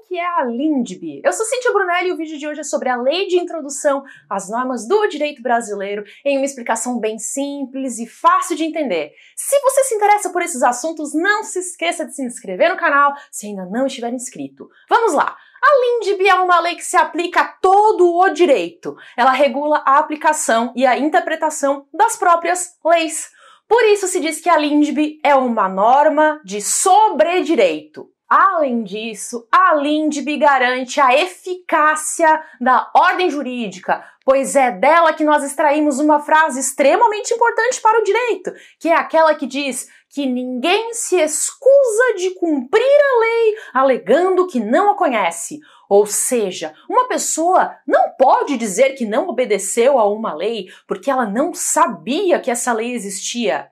que é a LINDB? Eu sou Cíntia Brunelli e o vídeo de hoje é sobre a Lei de Introdução às Normas do Direito Brasileiro em uma explicação bem simples e fácil de entender. Se você se interessa por esses assuntos, não se esqueça de se inscrever no canal se ainda não estiver inscrito. Vamos lá! A LINDB é uma lei que se aplica a todo o direito. Ela regula a aplicação e a interpretação das próprias leis. Por isso se diz que a LINDB é uma norma de sobredireito. Além disso, a LINDB garante a eficácia da ordem jurídica, pois é dela que nós extraímos uma frase extremamente importante para o direito, que é aquela que diz que ninguém se excusa de cumprir a lei alegando que não a conhece. Ou seja, uma pessoa não pode dizer que não obedeceu a uma lei porque ela não sabia que essa lei existia.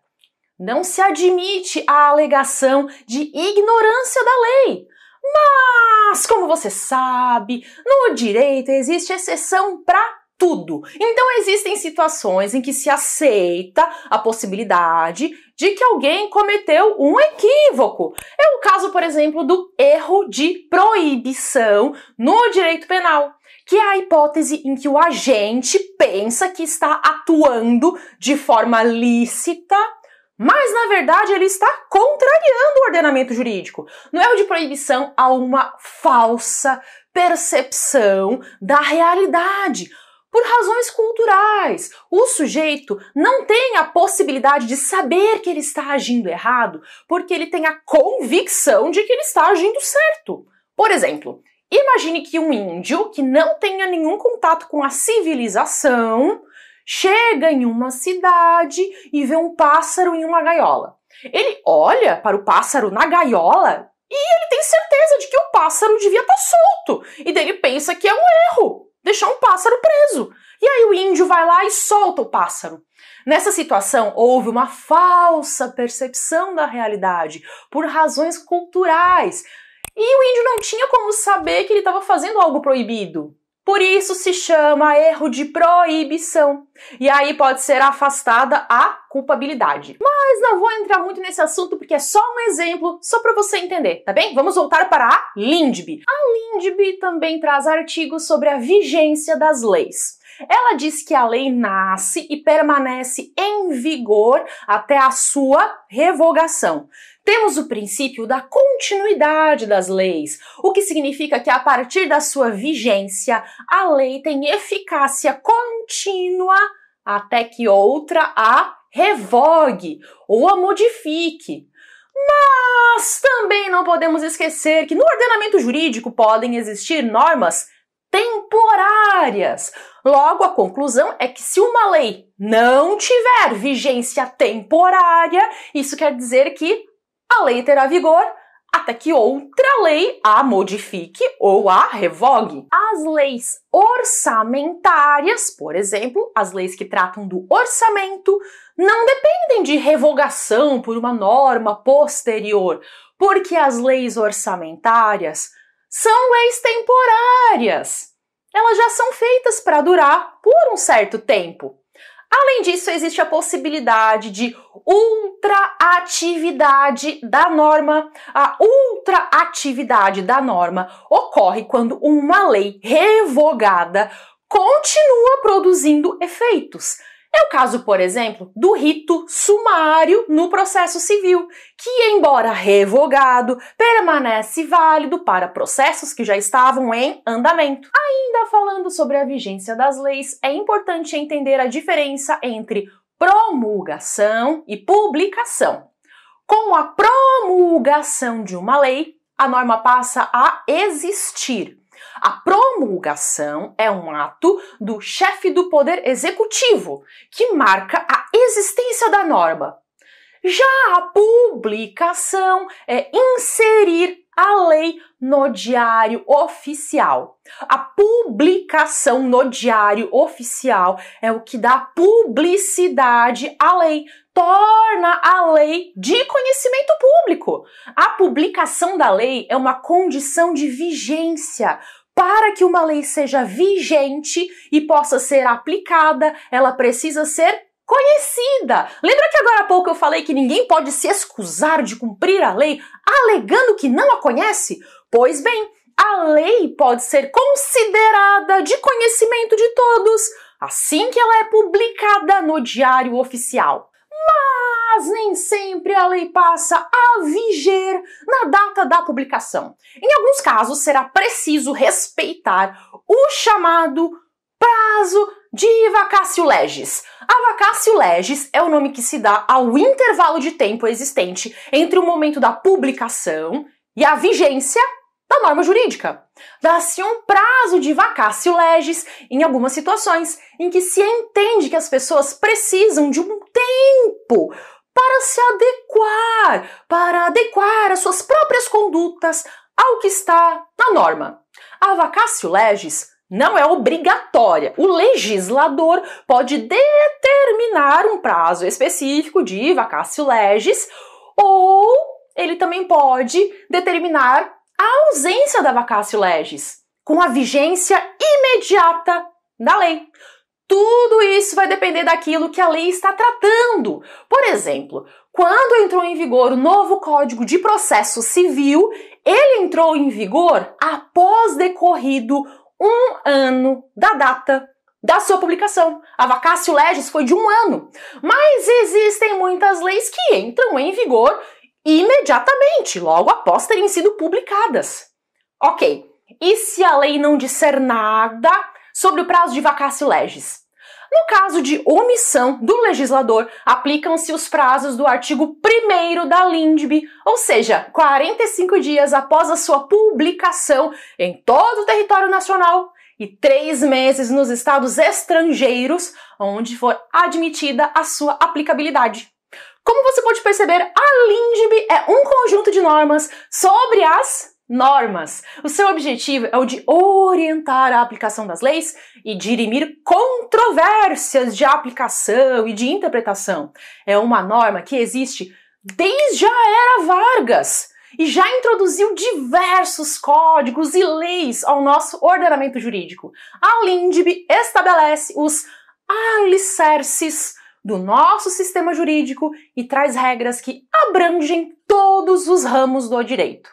Não se admite a alegação de ignorância da lei. Mas, como você sabe, no direito existe exceção para tudo. Então existem situações em que se aceita a possibilidade de que alguém cometeu um equívoco. É o caso, por exemplo, do erro de proibição no direito penal, que é a hipótese em que o agente pensa que está atuando de forma lícita, mas, na verdade, ele está contrariando o ordenamento jurídico. No erro de proibição, há uma falsa percepção da realidade. Por razões culturais, o sujeito não tem a possibilidade de saber que ele está agindo errado, porque ele tem a convicção de que ele está agindo certo. Por exemplo, imagine que um índio que não tenha nenhum contato com a civilização chega em uma cidade e vê um pássaro em uma gaiola. Ele olha para o pássaro na gaiola e ele tem certeza de que o pássaro devia estar solto. E daí ele pensa que é um erro deixar um pássaro preso. E aí o índio vai lá e solta o pássaro. Nessa situação, houve uma falsa percepção da realidade por razões culturais. E o índio não tinha como saber que ele estava fazendo algo proibido. Por isso se chama erro de proibição. E aí pode ser afastada a culpabilidade. Mas não vou entrar muito nesse assunto porque é só um exemplo, só para você entender, tá bem? Vamos voltar para a LINDB. A LINDB também traz artigos sobre a vigência das leis. Ela diz que a lei nasce e permanece em vigor até a sua revogação. Temos o princípio da continuidade das leis, o que significa que a partir da sua vigência, a lei tem eficácia contínua até que outra a revogue ou a modifique. Mas também não podemos esquecer que no ordenamento jurídico podem existir normas temporárias. Logo, a conclusão é que se uma lei não tiver vigência temporária, isso quer dizer que a lei terá vigor até que outra lei a modifique ou a revogue. As leis orçamentárias, por exemplo, as leis que tratam do orçamento, não dependem de revogação por uma norma posterior, porque as leis orçamentárias são leis temporárias. Elas já são feitas para durar por um certo tempo. Além disso, existe a possibilidade de ultraatividade da norma. A ultraatividade da norma ocorre quando uma lei revogada continua produzindo efeitos. É o caso, por exemplo, do rito sumário no processo civil, que, embora revogado, permanece válido para processos que já estavam em andamento. Ainda falando sobre a vigência das leis, é importante entender a diferença entre promulgação e publicação. Com a promulgação de uma lei, a norma passa a existir. A promulgação é um ato do chefe do Poder Executivo, que marca a existência da norma. Já a publicação é inserir a lei no Diário Oficial. A publicação no Diário Oficial é o que dá publicidade à lei, torna a lei de conhecimento público. A publicação da lei é uma condição de vigência. Para que uma lei seja vigente e possa ser aplicada, ela precisa ser conhecida. Lembra que agora há pouco eu falei que ninguém pode se excusar de cumprir a lei alegando que não a conhece? Pois bem, a lei pode ser considerada de conhecimento de todos assim que ela é publicada no Diário Oficial. Mas nem sempre a lei passa a viger na data da publicação. Em alguns casos, será preciso respeitar o chamado prazo de vacatio legis. A vacatio legis é o nome que se dá ao intervalo de tempo existente entre o momento da publicação e a vigência da norma jurídica. Dá-se um prazo de vacatio legis em algumas situações em que se entende que as pessoas precisam de um tempo para se para adequar as suas próprias condutas ao que está na norma. A vacatio legis não é obrigatória. O legislador pode determinar um prazo específico de vacatio legis ou ele também pode determinar a ausência da vacatio legis, com a vigência imediata da lei. Tudo isso vai depender daquilo que a lei está tratando. Por exemplo, quando entrou em vigor o novo Código de Processo Civil, ele entrou em vigor após decorrido 1 ano da data da sua publicação. A vacatio legis foi de 1 ano. Mas existem muitas leis que entram em vigor imediatamente, logo após terem sido publicadas. Ok, e se a lei não disser nada sobre o prazo de vacatio legis? No caso de omissão do legislador, aplicam-se os prazos do artigo 1º da LINDB, ou seja, 45 dias após a sua publicação em todo o território nacional e 3 meses nos estados estrangeiros, onde for admitida a sua aplicabilidade. Como você pode perceber, a LINDB é um conjunto de normas sobre as normas. O seu objetivo é o de orientar a aplicação das leis e dirimir controvérsias de aplicação e de interpretação. É uma norma que existe desde a Era Vargas e já introduziu diversos códigos e leis ao nosso ordenamento jurídico. A LINDB estabelece os alicerces do nosso sistema jurídico e traz regras que abrangem todos os ramos do direito.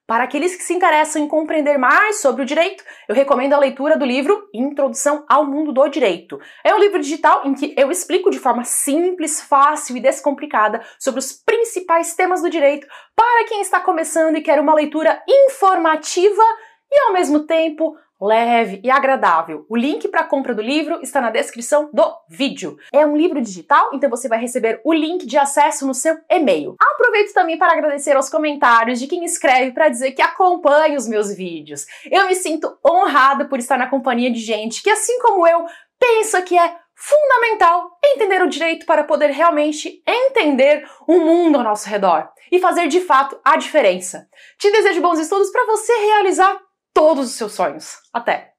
Para aqueles que se interessam em compreender mais sobre o direito, eu recomendo a leitura do livro Introdução ao Mundo do Direito. É um livro digital em que eu explico de forma simples, fácil e descomplicada sobre os principais temas do direito para quem está começando e quer uma leitura informativa e, ao mesmo tempo, leve e agradável. O link para a compra do livro está na descrição do vídeo. É um livro digital, então você vai receber o link de acesso no seu e-mail. Aproveito também para agradecer aos comentários de quem escreve para dizer que acompanha os meus vídeos. Eu me sinto honrada por estar na companhia de gente que, assim como eu, pensa que é fundamental entender o direito para poder realmente entender o mundo ao nosso redor e fazer de fato a diferença. Te desejo bons estudos para você realizar todos os seus sonhos. Até!